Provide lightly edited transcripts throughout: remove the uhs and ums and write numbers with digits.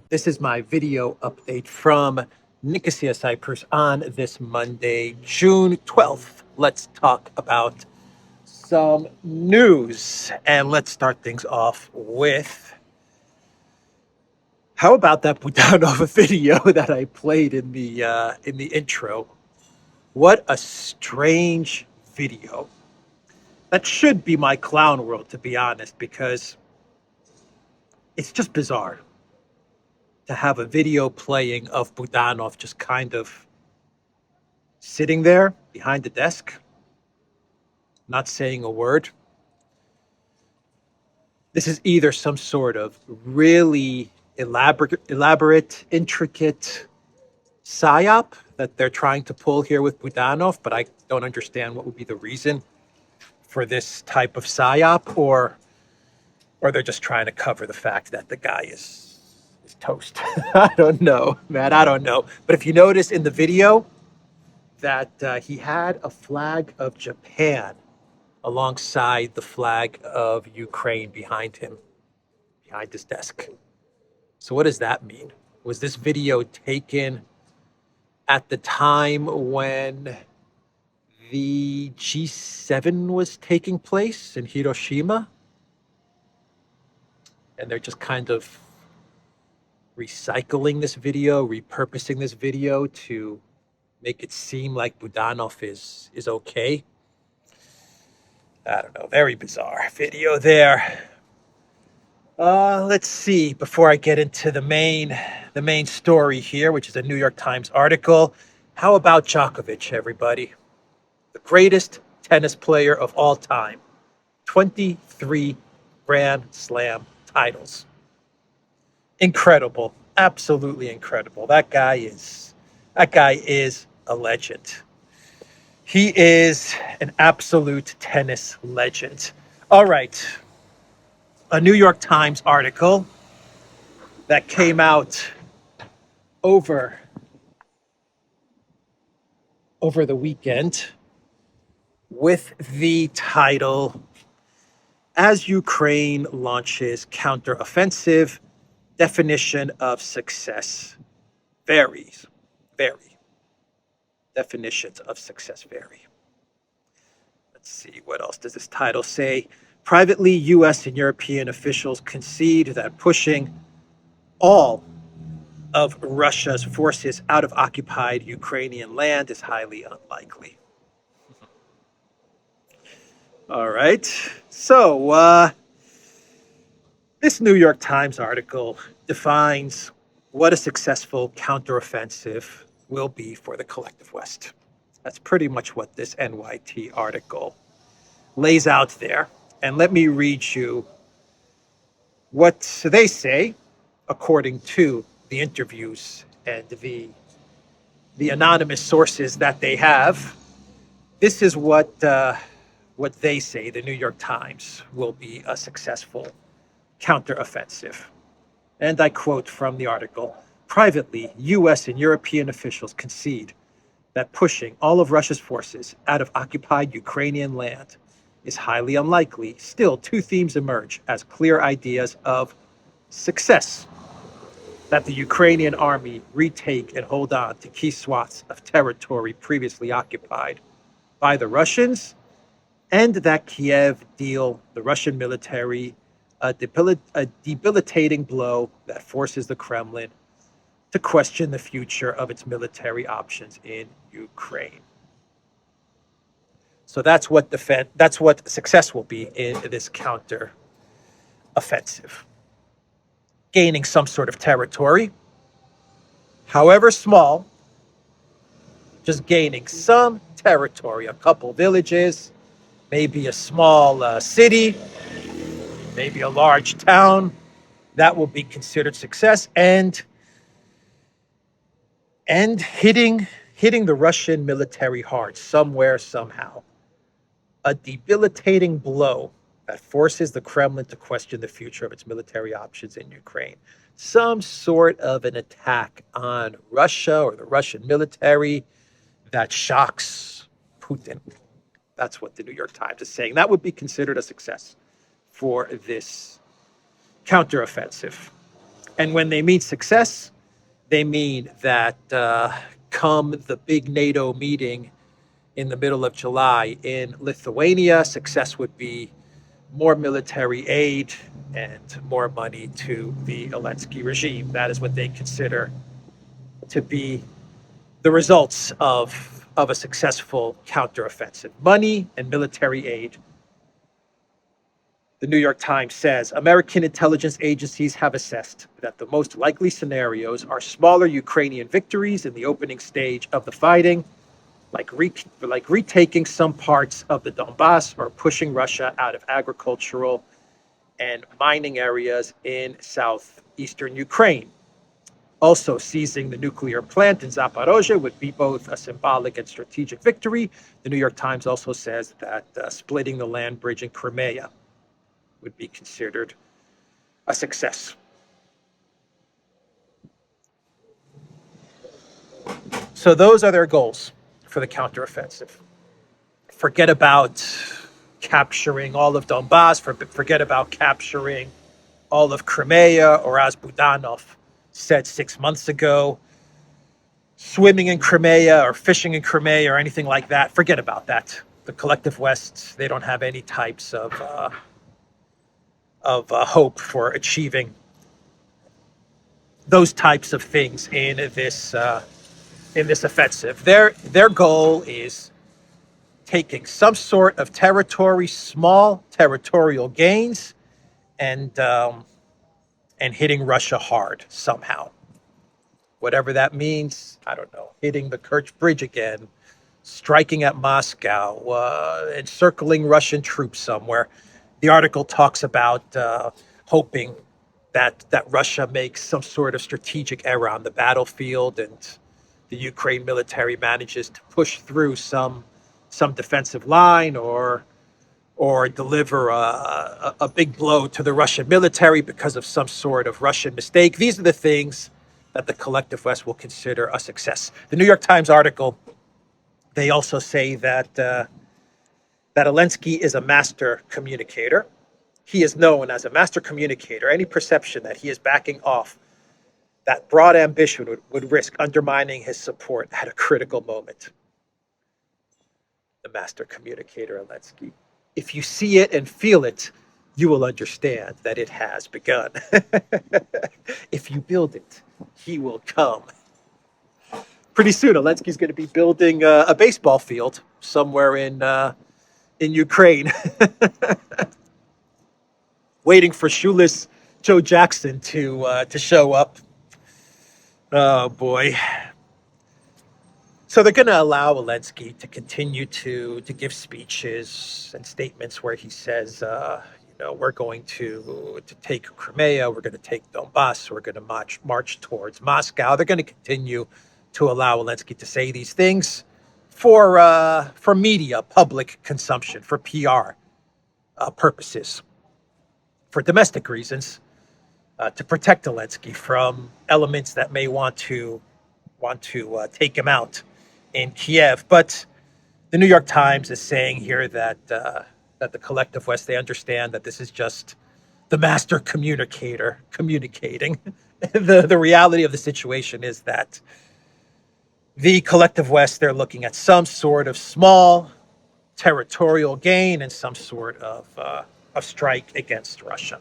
This is my video update from Nicosia, Cyprus on this Monday, June 12th. Let's talk about some news. And let's start things off with how about that Budanova video that I played in the intro? What a strange video. That should be my clown world, to be honest, because it's just bizarre to have a video playing of Budanov just kind of sitting there behind the desk, not saying a word. This is either some sort of really elaborate, intricate psyop that they're trying to pull here with Budanov, but I don't understand what would be the reason for this type of psyop, or they're just trying to cover the fact that the guy is toast. I don't know, man. I don't know. But if you notice in the video that he had a flag of Japan alongside the flag of Ukraine behind him, behind his desk. So what does that mean? Was this video taken at the time when the G7 was taking place in Hiroshima? And they're just kind of recycling this video, repurposing this video to make it seem like Budanov is okay. I don't know, very bizarre video there. Let's see, before I get into the main story here, which is a New York Times article. How about Djokovic, everybody? The greatest tennis player of all time. 23 Grand Slam titles. Incredible. Absolutely incredible. That guy is a legend. He is an absolute tennis legend. All right. A New York Times article that came out over the weekend with the title, As Ukraine Launches Counteroffensive, Definition of Success Varies. Definitions of success vary. Let's see, what else does this title say? Privately, U.S. and European officials concede that pushing all of Russia's forces out of occupied Ukrainian land is highly unlikely. All right. So, this New York Times article defines what a successful counteroffensive will be for the collective West. That's pretty much what this NYT article lays out there. And let me read you what they say, according to the interviews and the anonymous sources that they have. This is what they say, the New York Times, will be a successful counteroffensive. And I quote from the article, privately, U.S. and European officials concede that pushing all of Russia's forces out of occupied Ukrainian land is highly unlikely. Still, two themes emerge as clear ideas of success: that the Ukrainian army retake and hold on to key swaths of territory previously occupied by the Russians, and that Kiev deal the Russian military a debilitating blow that forces the Kremlin to question the future of its military options in Ukraine. So that's what success will be in this counter offensive. Gaining some sort of territory, however small, just gaining some territory, a couple villages, maybe a small city, maybe a large town. That will be considered success, and hitting the Russian military hard somewhere, somehow. A debilitating blow that forces the Kremlin to question the future of its military options in Ukraine. Some sort of an attack on Russia or the Russian military that shocks Putin. That's what the New York Times is saying. That would be considered a success for this counteroffensive. And when they mean success, they mean that come the big NATO meeting in the middle of July in Lithuania, success would be more military aid and more money to the Zelensky regime. That is what they consider to be the results of a successful counteroffensive. Money and military aid. The New York Times says American intelligence agencies have assessed that the most likely scenarios are smaller Ukrainian victories in the opening stage of the fighting, like retaking some parts of the Donbass or pushing Russia out of agricultural and mining areas in southeastern Ukraine. Also, seizing the nuclear plant in Zaporozhye would be both a symbolic and strategic victory. The New York Times also says that splitting the land bridge in Crimea would be considered a success. So those are their goals for the counteroffensive. Forget about capturing all of Donbass, forget about capturing all of Crimea, or as Budanov said 6 months ago, swimming in Crimea or fishing in Crimea or anything like that. Forget about that. The collective West, they don't have any types of hope for achieving those types of things in this offensive. Their goal is taking some sort of territory, small territorial gains, and hitting Russia hard somehow. Whatever that means, I don't know. Hitting the Kerch Bridge again, striking at Moscow, encircling Russian troops somewhere. The article talks about hoping that Russia makes some sort of strategic error on the battlefield, and the Ukraine military manages to push through some defensive line or deliver a big blow to the Russian military because of some sort of Russian mistake. These are the things that the collective West will consider a success. The New York Times article, they also say that Zelensky is a master communicator. He is known as a master communicator. Any perception that he is backing off that broad ambition would risk undermining his support at a critical moment. The master communicator, Zelensky. If you see it and feel it, you will understand that it has begun. If you build it, he will come. Pretty soon, Zelensky's going to be building a baseball field somewhere in Ukraine, waiting for shoeless Joe Jackson to show up. Oh boy. So they're going to allow Zelensky to continue to give speeches and statements where he says, we're going to take Crimea, we're going to take Donbass, we're going to march towards Moscow. They're going to continue to allow Zelensky to say these things for media, public consumption, for PR purposes, for domestic reasons, to protect Zelensky from elements that may want to take him out in Kiev. But the New York Times is saying here that the collective West, they understand that this is just the master communicator communicating. The reality of the situation is that the collective West, they're looking at some sort of small territorial gain and some sort of strike against Russia.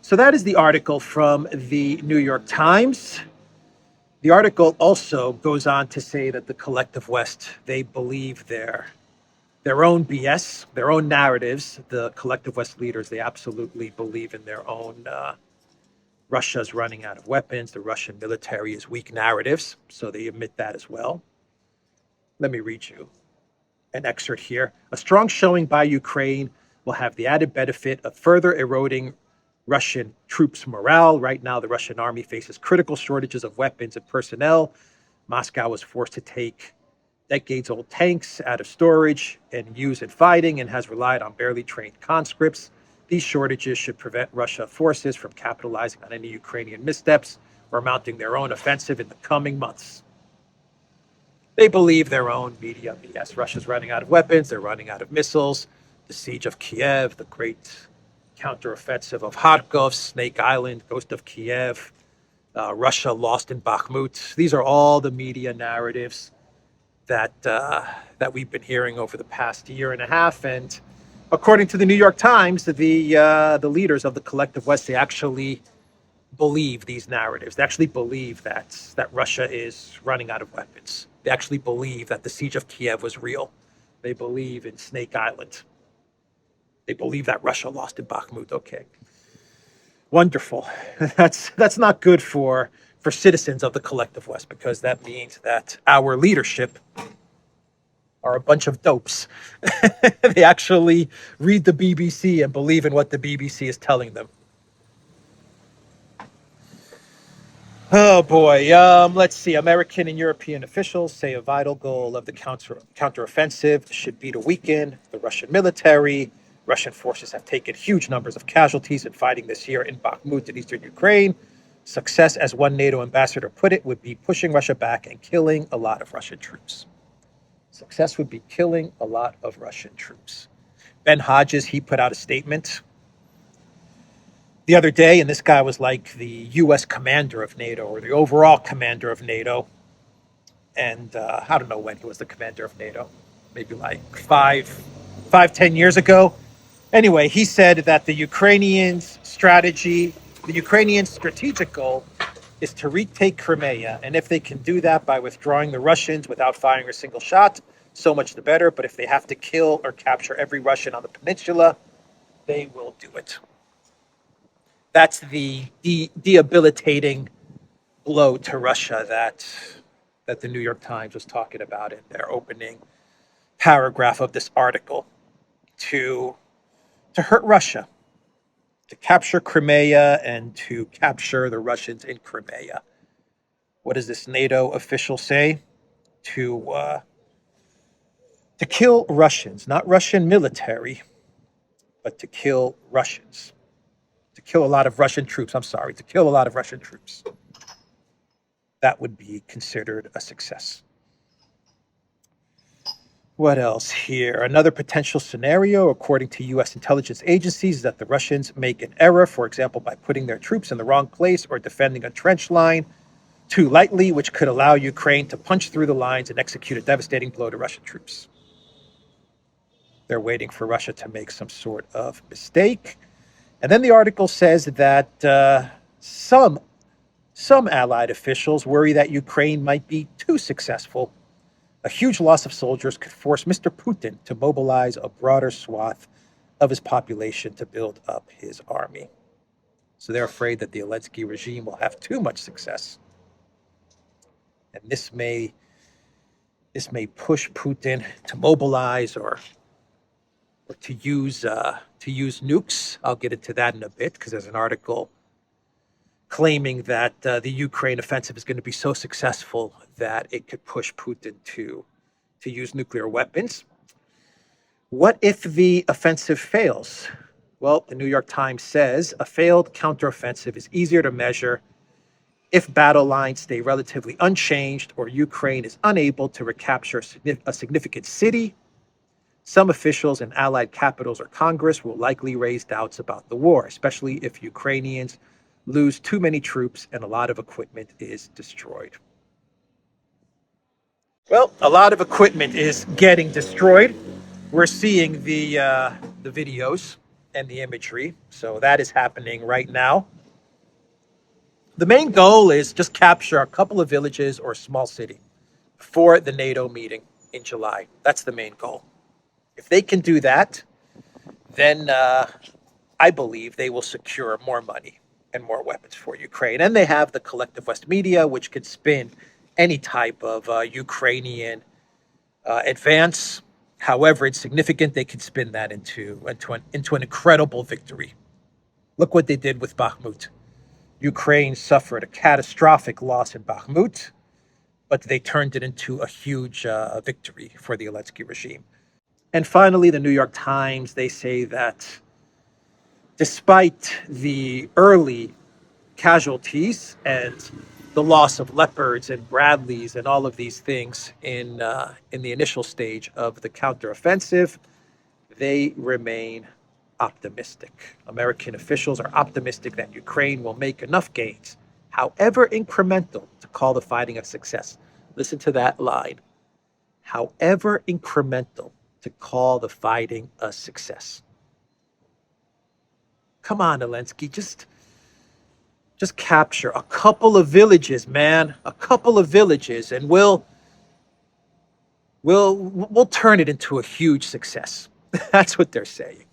So that is the article from the New York Times. The article also goes on to say that the collective West, they believe their own BS, their own narratives. The collective West leaders, they absolutely believe in their own Russia's running out of weapons, the Russian military is weak narratives, so they admit that as well. Let me read you an excerpt here. A strong showing by Ukraine will have the added benefit of further eroding Russian troops' morale. Right now, the Russian army faces critical shortages of weapons and personnel. Moscow was forced to take decades-old tanks out of storage and use in fighting and has relied on barely trained conscripts. These shortages should prevent Russian forces from capitalizing on any Ukrainian missteps or mounting their own offensive in the coming months. They believe their own media BS. Russia's running out of weapons, they're running out of missiles. The siege of Kiev, the great counteroffensive of Kharkov, Snake Island, Ghost of Kiev, Russia lost in Bakhmut. These are all the media narratives that we've been hearing over the past year and a half. And according to the New York Times, the leaders of the collective West, they actually believe these narratives. They actually believe that Russia is running out of weapons. They actually believe that the siege of Kiev was real. They believe in Snake Island. They believe that Russia lost in Bakhmut. Okay, wonderful. That's not good for citizens of the collective West, because that means that our leadership are a bunch of dopes. They actually read the BBC and believe in what the BBC is telling them. Oh boy. Let's see. American and European officials say a vital goal of the counteroffensive should be to weaken the Russian military. Russian forces have taken huge numbers of casualties in fighting this year in Bakhmut in eastern Ukraine. Success, as one NATO ambassador put it, would be pushing Russia back and killing a lot of Russian troops. Success would be killing a lot of Russian troops. Ben Hodges, he put out a statement the other day, and this guy was like the U.S. commander of NATO, or the overall commander of NATO. And I don't know when he was the commander of NATO, maybe like 10 years ago. Anyway, he said that the Ukrainian strategic goal is to retake Crimea. And if they can do that by withdrawing the Russians without firing a single shot, so much the better. But if they have to kill or capture every Russian on the peninsula, they will do it. That's the debilitating blow to Russia that the New York Times was talking about in their opening paragraph of this article. To hurt Russia, to capture Crimea and to capture the Russians in Crimea. What does this NATO official say? To kill Russians, not Russian military, but to kill Russians. To kill a lot of Russian troops. To kill a lot of Russian troops. That would be considered a success. What else here? Another potential scenario, according to U.S. intelligence agencies, is that the Russians make an error, for example, by putting their troops in the wrong place or defending a trench line too lightly, which could allow Ukraine to punch through the lines and execute a devastating blow to Russian troops. They're waiting for Russia to make some sort of mistake. And then the article says that some Allied officials worry that Ukraine might be too successful. A huge loss of soldiers could force Mr. Putin to mobilize a broader swath of his population to build up his army. So they're afraid that the Zelensky regime will have too much success. And this may push Putin to mobilize or to use nukes. I'll get into that in a bit, because there's an article claiming that the Ukraine offensive is going to be so successful that it could push Putin to use nuclear weapons. What if the offensive fails? Well, the New York Times says a failed counteroffensive is easier to measure if battle lines stay relatively unchanged or Ukraine is unable to recapture a significant city. Some officials in Allied capitals or Congress will likely raise doubts about the war, especially if Ukrainians lose too many troops and a lot of equipment is destroyed. Well, a lot of equipment is getting destroyed. We're seeing the videos and the imagery, so that is happening right now. The main goal is just capture a couple of villages or a small city before the NATO meeting in July. That's the main goal. If they can do that, then I believe they will secure more money and more weapons for Ukraine. And they have the collective West media, which could spin any type of Ukrainian advance, however insignificant. They could spin that into an incredible victory. Look what they did with Bakhmut. Ukraine suffered a catastrophic loss in Bakhmut, but they turned it into a huge victory for the Zelensky regime. And finally, the New York Times, they say that despite the early casualties and the loss of Leopards and Bradleys and all of these things in the initial stage of the counteroffensive, they remain optimistic. American officials are optimistic that Ukraine will make enough gains however incremental, to call the fighting a success. Listen to that line. However incremental, to call the fighting a success. Come on, Zelensky, just capture a couple of villages, man. A couple of villages, and we'll turn it into a huge success. That's what they're saying.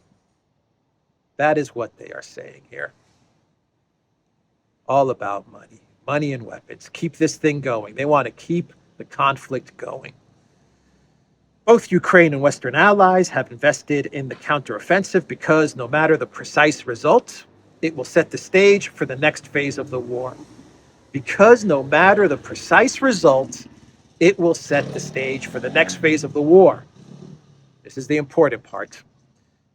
That is what they are saying here. All about money. Money and weapons. Keep this thing going. They want to keep the conflict going. Both Ukraine and Western allies have invested in the counteroffensive because no matter the precise result, it will set the stage for the next phase of the war. Because no matter the precise result, it will set the stage for the next phase of the war. This is the important part.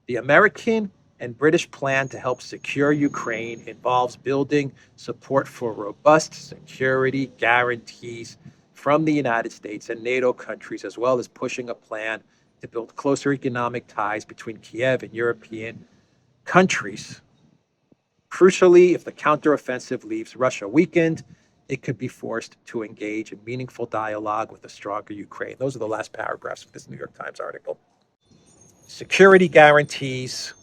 The American and British plan to help secure Ukraine involves building support for robust security guarantees from the United States and NATO countries, as well as pushing a plan to build closer economic ties between Kiev and European countries. Crucially, if the counteroffensive leaves Russia weakened, it could be forced to engage in meaningful dialogue with a stronger Ukraine. Those are the last paragraphs of this New York Times article. Security guarantees,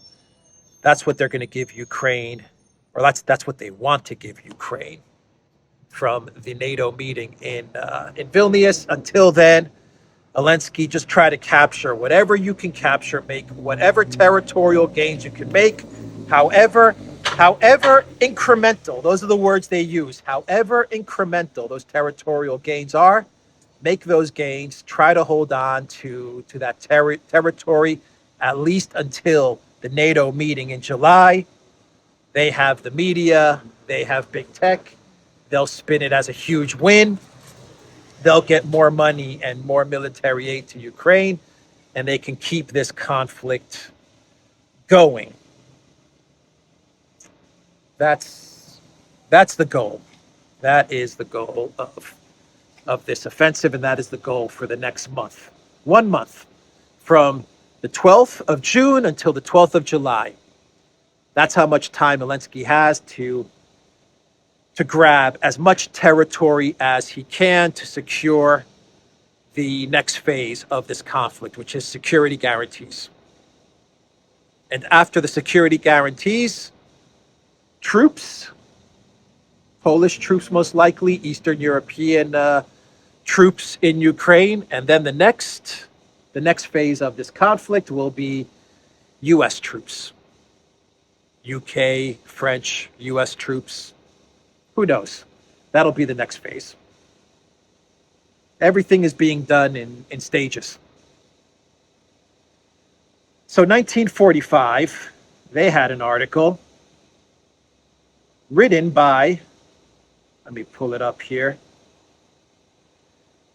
that's what they're going to give Ukraine, or that's what they want to give Ukraine from the NATO meeting in Vilnius. Until then, Zelensky, just try to capture whatever you can capture, make whatever territorial gains you can make, however incremental, those are the words they use, however incremental those territorial gains are, make those gains, try to hold on to that territory at least until the NATO meeting in July. They have the media, they have big tech, they'll spin it as a huge win. They'll get more money and more military aid to Ukraine, and they can keep this conflict going. That's the goal. That is the goal of this offensive, and that is the goal for the next month. 1 month, from the 12th of June until the 12th of July. That's how much time Zelensky has to grab as much territory as he can to secure the next phase of this conflict, which is security guarantees. And after the security guarantees, troops, Polish troops most likely, Eastern European troops in Ukraine, and then the next phase of this conflict will be U.S. troops. UK, French, U.S. troops. Who knows? That'll be the next phase. Everything is being done in stages. So 1945, they had an article written by, let me pull it up here,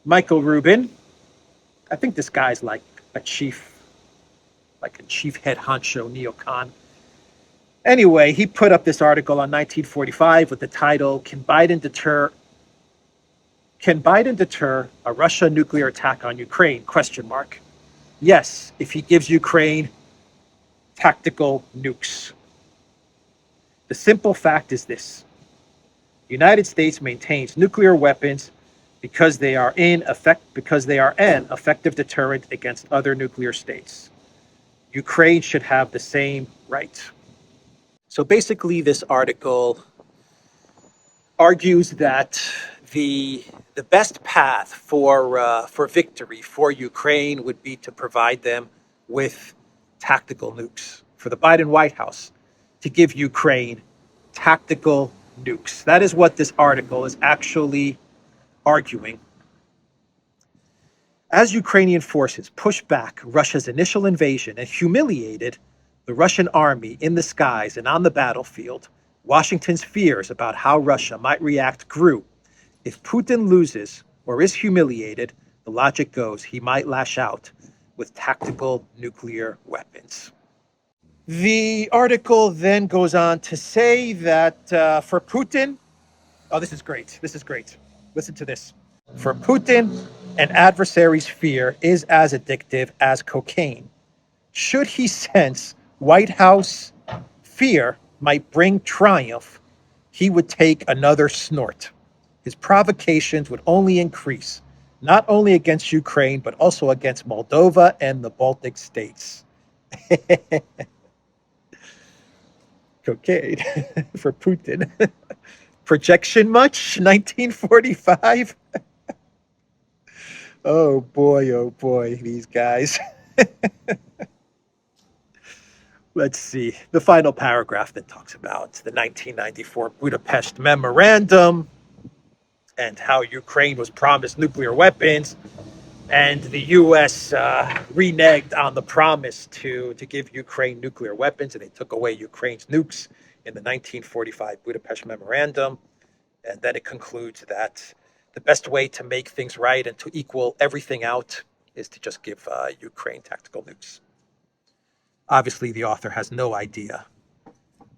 Michael Rubin. I think this guy's like a chief head honcho neocon. Anyway, he put up this article on 1945 with the title, Can Biden deter a Russia nuclear attack on Ukraine? ? Yes, if he gives Ukraine tactical nukes. The simple fact is this. The United States maintains nuclear weapons because they are an effective deterrent against other nuclear states. Ukraine should have the same right. So basically, this article argues that the best path for victory for Ukraine would be to provide them with tactical nukes. For the Biden White House to give Ukraine tactical nukes. That is what this article is actually arguing. As Ukrainian forces pushed back Russia's initial invasion and humiliated the Russian army in the skies and on the battlefield, Washington's fears about how Russia might react grew. If Putin loses or is humiliated, the logic goes he might lash out with tactical nuclear weapons. The article then goes on to say that for Putin, this is great. Listen to this. For Putin, an adversary's fear is as addictive as cocaine. Should he sense White House fear might bring triumph, he would take another snort. His provocations would only increase, not only against Ukraine, but also against Moldova and the Baltic states. Cocaine for Putin. Projection much? 1945? Oh boy, these guys. Let's see. The final paragraph that talks about the 1994 Budapest Memorandum and how Ukraine was promised nuclear weapons, and the U.S. Reneged on the promise to give Ukraine nuclear weapons, and they took away Ukraine's nukes in the 1945 Budapest Memorandum. And then it concludes that the best way to make things right and to equal everything out is to just give Ukraine tactical nukes. Obviously, the author has no idea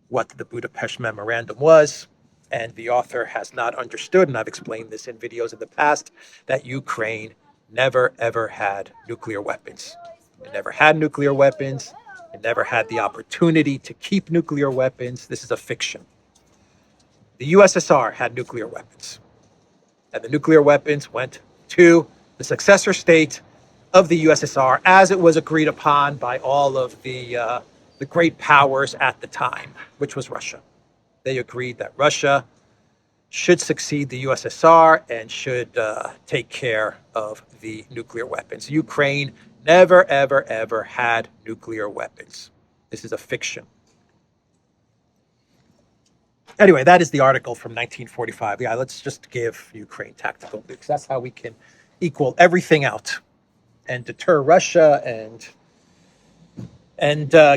what the Budapest Memorandum was, and the author has not understood, and I've explained this in videos in the past, that Ukraine never, ever had nuclear weapons. It never had nuclear weapons. It never had the opportunity to keep nuclear weapons. This is a fiction. The USSR had nuclear weapons, and the nuclear weapons went to the successor state of the USSR as it was agreed upon by all of the great powers at the time, which was Russia. They agreed that Russia should succeed the USSR and should take care of the nuclear weapons. Ukraine never, ever, ever had nuclear weapons. This is a fiction. Anyway, that is the article from 1945. Yeah, let's just give Ukraine tactical nukes. That's how we can equal everything out and deter Russia and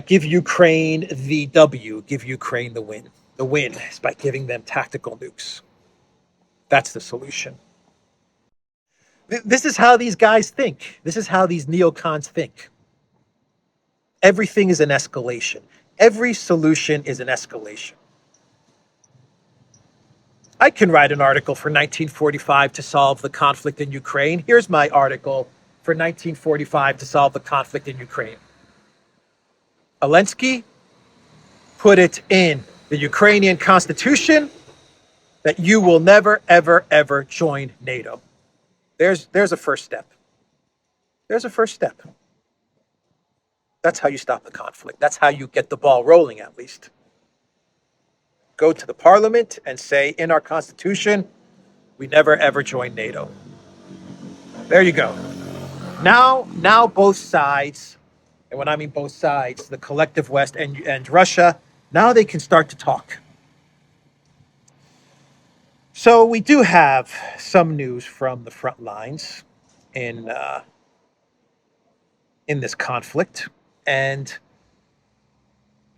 give Ukraine the W, give Ukraine the win. The win is by giving them tactical nukes. That's the solution. This is how these guys think. This is how these neocons think. Everything is an escalation. Every solution is an escalation. I can write an article for 1945 to solve the conflict in Ukraine. Here's my article for 1945 to solve the conflict in Ukraine. Zelensky put it in the Ukrainian constitution that you will never, ever, ever join NATO. There's a first step. There's a first step. That's how you stop the conflict. That's how you get the ball rolling, at least. Go to the parliament and say, in our constitution, we never, ever join NATO. There you go. Now both sides, and when I mean both sides, the collective West and Russia, now they can start to talk. So we do have some news from the front lines in this conflict, and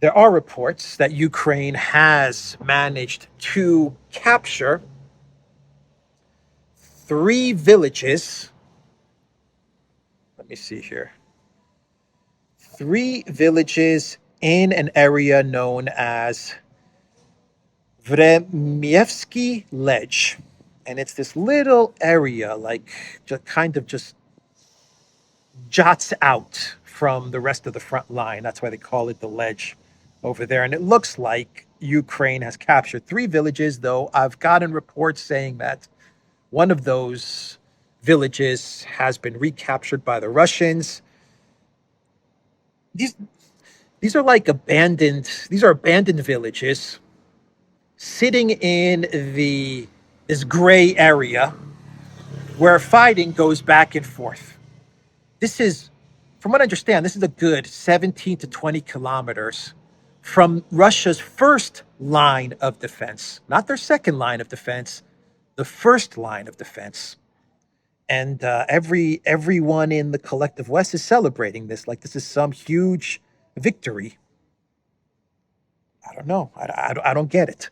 there are reports that Ukraine has managed to capture 3 villages. Let me see here. 3 villages in an area known as Vremievsky Ledge. And it's this little area, like just jots out from the rest of the front line. That's why they call it the ledge over there. And it looks like Ukraine has captured 3 villages, though I've gotten reports saying that one of those villages has been recaptured by the Russians. These are like abandoned villages sitting in this gray area where fighting goes back and forth. This is, from what I understand, this is a good 17 to 20 kilometers from Russia's first line of defense, not their second line of defense, the first line of defense. And everyone in the collective West is celebrating this like this is some huge victory. I don't know. I don't get it.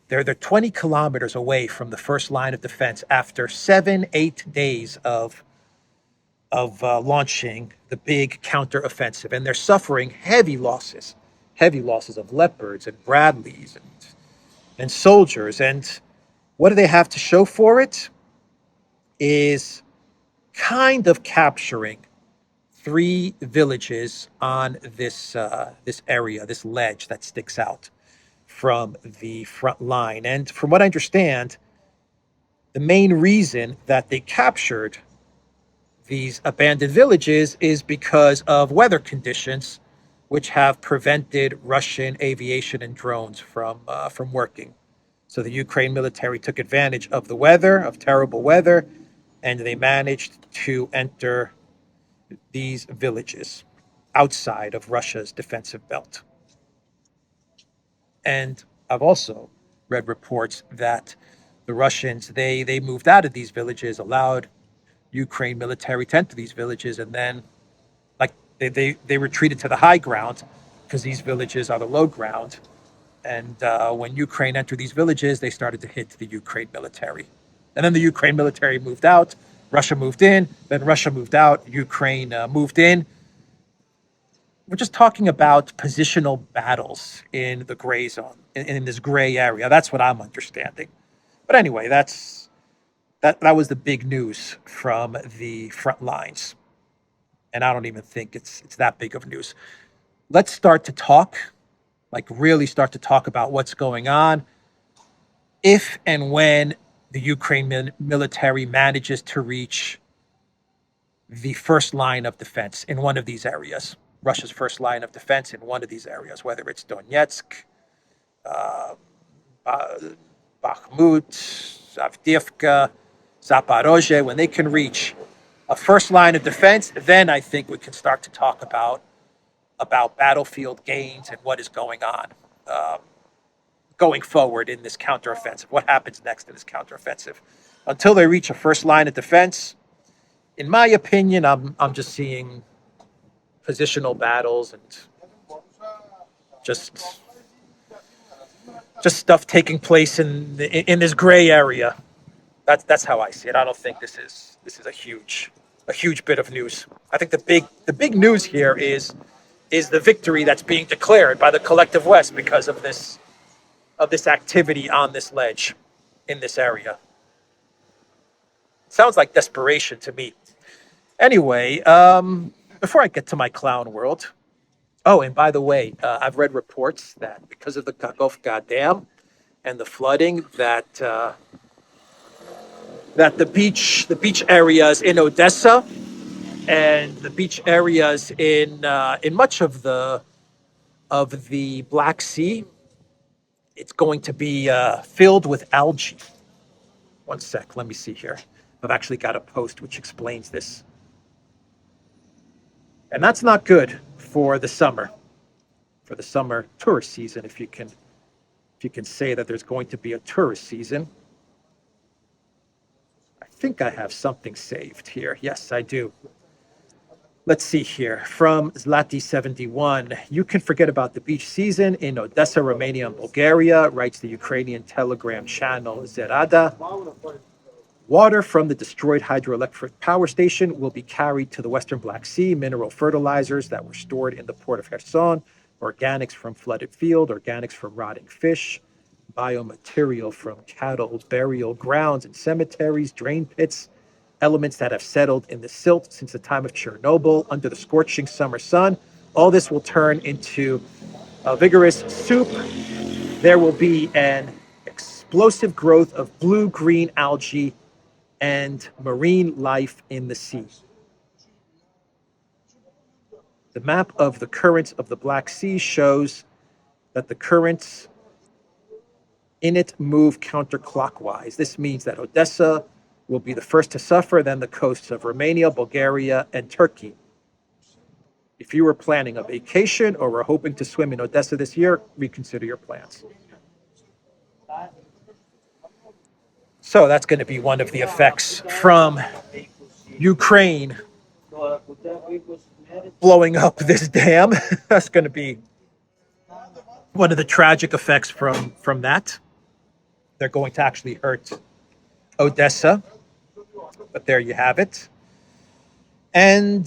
They're 20 kilometers away from the first line of defense after 7-8 days of launching the big counteroffensive, and they're suffering heavy losses of Leopards and Bradleys and soldiers. And what do they have to show for it? Is kind of capturing 3 villages on this area, this ledge that sticks out from the front line. And from what I understand, the main reason that they captured these abandoned villages is because of weather conditions, which have prevented Russian aviation and drones from working. So the Ukraine military took advantage of the weather, of terrible weather, and they managed to enter these villages outside of Russia's defensive belt. And I've also read reports that the Russians, they moved out of these villages, allowed Ukraine military to enter these villages, and then like they retreated to the high ground because these villages are the low ground. And when Ukraine entered these villages, they started to hit the Ukraine military. And then the Ukraine military moved out, Russia moved in, then Russia moved out, Ukraine moved in. We're just talking about positional battles in the gray zone, in this gray area. That's what I'm understanding. But anyway, that was the big news from the front lines. And I don't even think it's that big of news. Let's start to talk, like really start to talk about what's going on if and when the Ukraine military manages to reach the first line of defense in one of these areas. Russia's first line of defense in one of these areas, whether it's Donetsk, Bakhmut, Avdiivka, Zaporozhye. When they can reach a first line of defense, then I think we can start to talk about battlefield gains and what is going on going forward in this counteroffensive. What happens next in this counteroffensive? Until they reach a first line of defense, in my opinion, I'm just seeing positional battles and just stuff taking place in this gray area. That's how I see it. I don't think this is a huge bit of news. I think the big news here is the victory that's being declared by the collective West because of this activity on this ledge in this area. It sounds like desperation to me. Anyway, before I get to my clown world, oh, and by the way, I've read reports that because of the Kakhovka Dam and the flooding, that the beach areas in Odessa and the beach areas in much of the Black Sea, it's going to be filled with algae. One sec, let me see here. I've actually got a post which explains this. And that's not good for the summer tourist season, if you can say that there's going to be a tourist season. I think I have something saved here. Yes, I do. Let's see here. From Zlati71, you can forget about the beach season in Odessa, Romania, and Bulgaria, writes the Ukrainian Telegram channel Zerada. Water from the destroyed hydroelectric power station will be carried to the Western Black Sea. Mineral fertilizers that were stored in the port of Kherson, organics from flooded field, organics from rotting fish, biomaterial from cattle burial grounds and cemeteries, drain pits, elements that have settled in the silt since the time of Chernobyl under the scorching summer sun. All this will turn into a vigorous soup. There will be an explosive growth of blue-green algae and marine life in the sea. The map of the currents of the Black Sea shows that the currents in it move counterclockwise. This means that Odessa will be the first to suffer, then the coasts of Romania, Bulgaria, and Turkey. If you were planning a vacation or were hoping to swim in Odessa this year, reconsider your plans. So that's going to be one of the effects from Ukraine blowing up this dam. That's going to be one of the tragic effects from that. They're going to actually hurt Odessa. But there you have it. And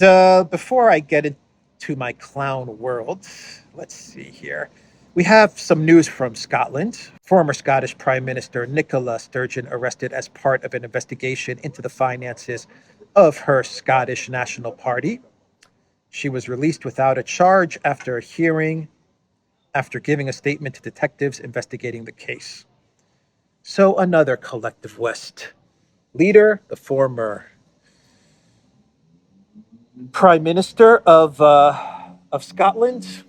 before I get into my clown world, let's see here. We have some news from Scotland. Former Scottish Prime Minister Nicola Sturgeon arrested as part of an investigation into the finances of her Scottish National Party. She was released without a charge after a hearing after giving a statement to detectives investigating the case. So another collective West leader, the former Prime Minister of Scotland,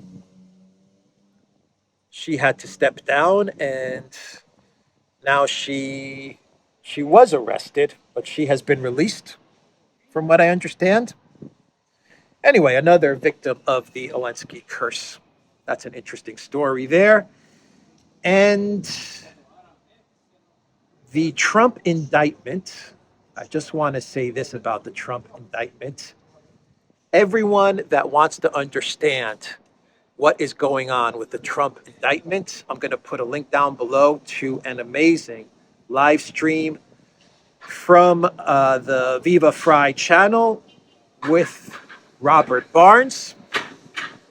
she had to step down, and now she was arrested, but she has been released, from what I understand. Anyway, another victim of the Zelensky curse. That's an interesting story there. And the Trump indictment, I just want to say this about the Trump indictment. Everyone that wants to understand what is going on with the Trump indictment, I'm going to put a link down below to an amazing live stream from the Viva Frei channel with Robert Barnes.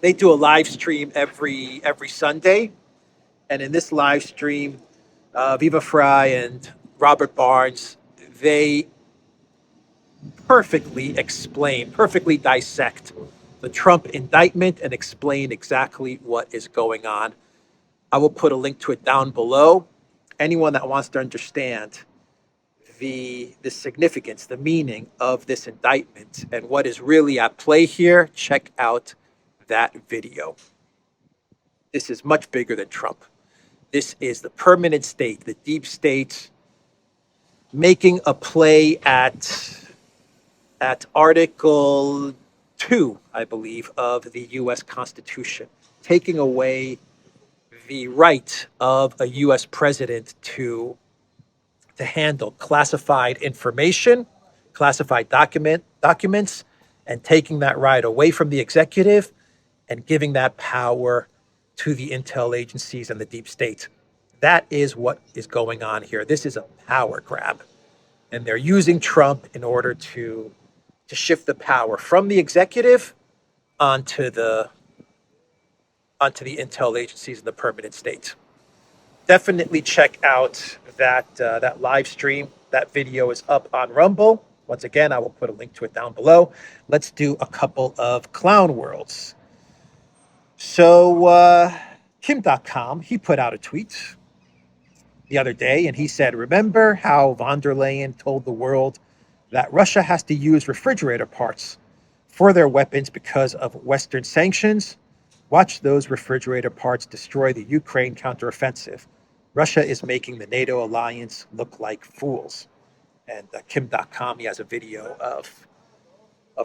They do a live stream every Sunday, and in this live stream, Viva Frei and Robert Barnes, they perfectly dissect the Trump indictment and explain exactly what is going on. I will put a link to it down below. Anyone that wants to understand the significance, the meaning of this indictment, and what is really at play here, check out that video. This is much bigger than Trump. This is the permanent state, the deep state, making a play at Article 2, I believe, of the U.S. Constitution, taking away the right of a U.S. president to handle classified information, classified documents, and taking that right away from the executive and giving that power to the intel agencies and the deep state. That is what is going on here. This is a power grab. And they're using Trump in order to shift the power from the executive onto the intel agencies and the permanent state. Definitely check out that live stream. That video is up on Rumble. Once again, I will put a link to it down below. Let's do a couple of clown worlds. So Kim.com, he put out a tweet the other day, and he said, remember how von der Leyen told the world that Russia has to use refrigerator parts for their weapons because of Western sanctions? Watch those refrigerator parts destroy the Ukraine counteroffensive. Russia is making the NATO alliance look like fools. And Kim.com, he has a video of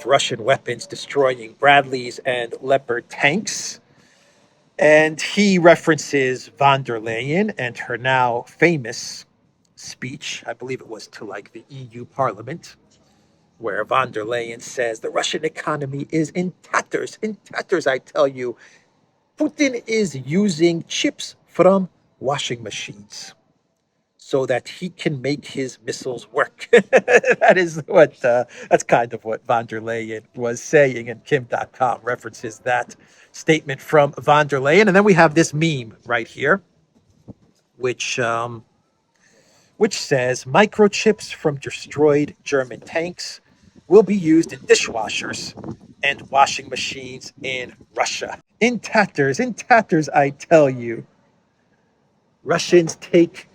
Russian weapons destroying Bradleys and Leopard tanks. And he references von der Leyen and her now famous speech, I believe it was to like the EU Parliament, where von der Leyen says the Russian economy is in tatters, I tell you. Putin is using chips from washing machines so that he can make his missiles work. That's kind of what von der Leyen was saying, and Kim.com references that statement from von der Leyen. And then we have this meme right here, which says microchips from destroyed German tanks will be used in dishwashers and washing machines in Russia. In tatters, I tell you. Russians take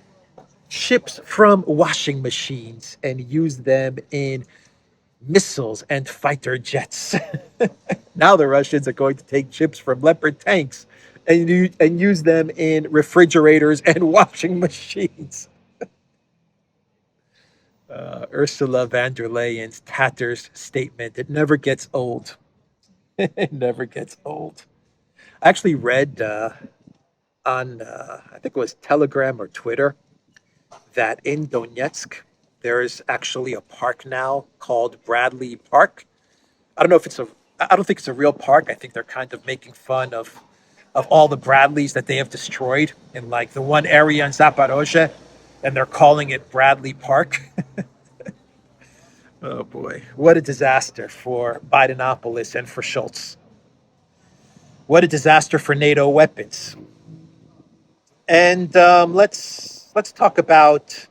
chips from washing machines and use them in missiles and fighter jets. Now the Russians are going to take chips from Leopard tanks and use them in refrigerators and washing machines. Ursula von der Leyen's tatters statement, it never gets old. It never gets old. I actually read on, I think it was Telegram or Twitter, that in Donetsk, there's actually a park now called Bradley Park. I don't think it's a real park. I think they're kind of making fun of all the Bradleys that they have destroyed in like the one area in Zaporozhye, and they're calling it Bradley Park. Oh boy, what a disaster for Bidenopolis and for Schultz. What a disaster for NATO weapons. And let's talk about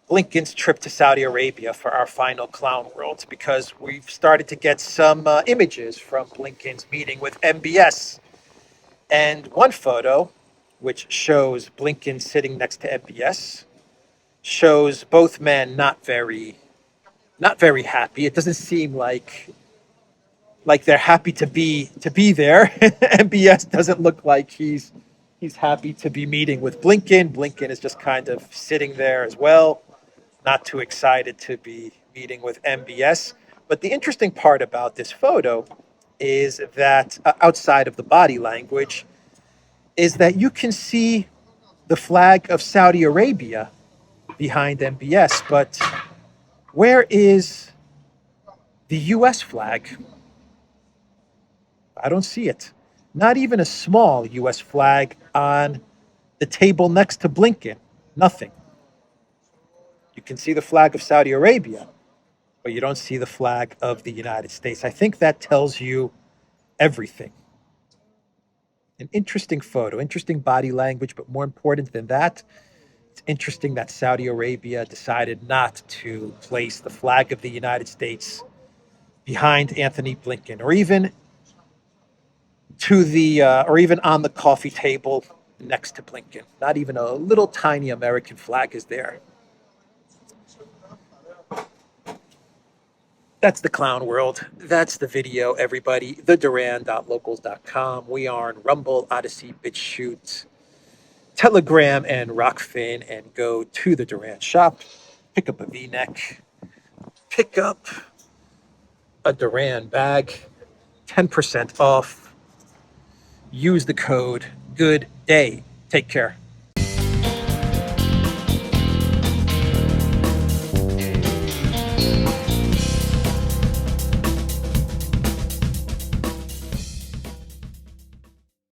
Blinken's trip to Saudi Arabia for our final clown world, because we've started to get some images from Blinken's meeting with MBS. And one photo, which shows Blinken sitting next to MBS, shows both men not very happy. It doesn't seem like they're happy to be there. MBS doesn't look like he's happy to be meeting with Blinken. Blinken is just kind of sitting there as well, not too excited to be meeting with MBS. But the interesting part about this photo is that outside of the body language, is that you can see the flag of Saudi Arabia behind MBS, but where is the US flag? I don't see it. Not even a small US flag on the table next to Blinken. Nothing. You can see the flag of Saudi Arabia, but you don't see the flag of the United States. I think that tells you everything. An interesting photo, interesting body language, but more important than that, it's interesting that Saudi Arabia decided not to place the flag of the United States behind Anthony Blinken, or even or even on the coffee table next to Blinken. Not even a little tiny American flag is there. That's the clown world. That's the video, everybody. TheDuran.locals.com. We are on Rumble, ODYSEE, BitChute, Telegram, and Rockfin. And go to the Duran shop. Pick up a V-neck. Pick up a Duran bag. 10% off. Use the code. Good day. Take care.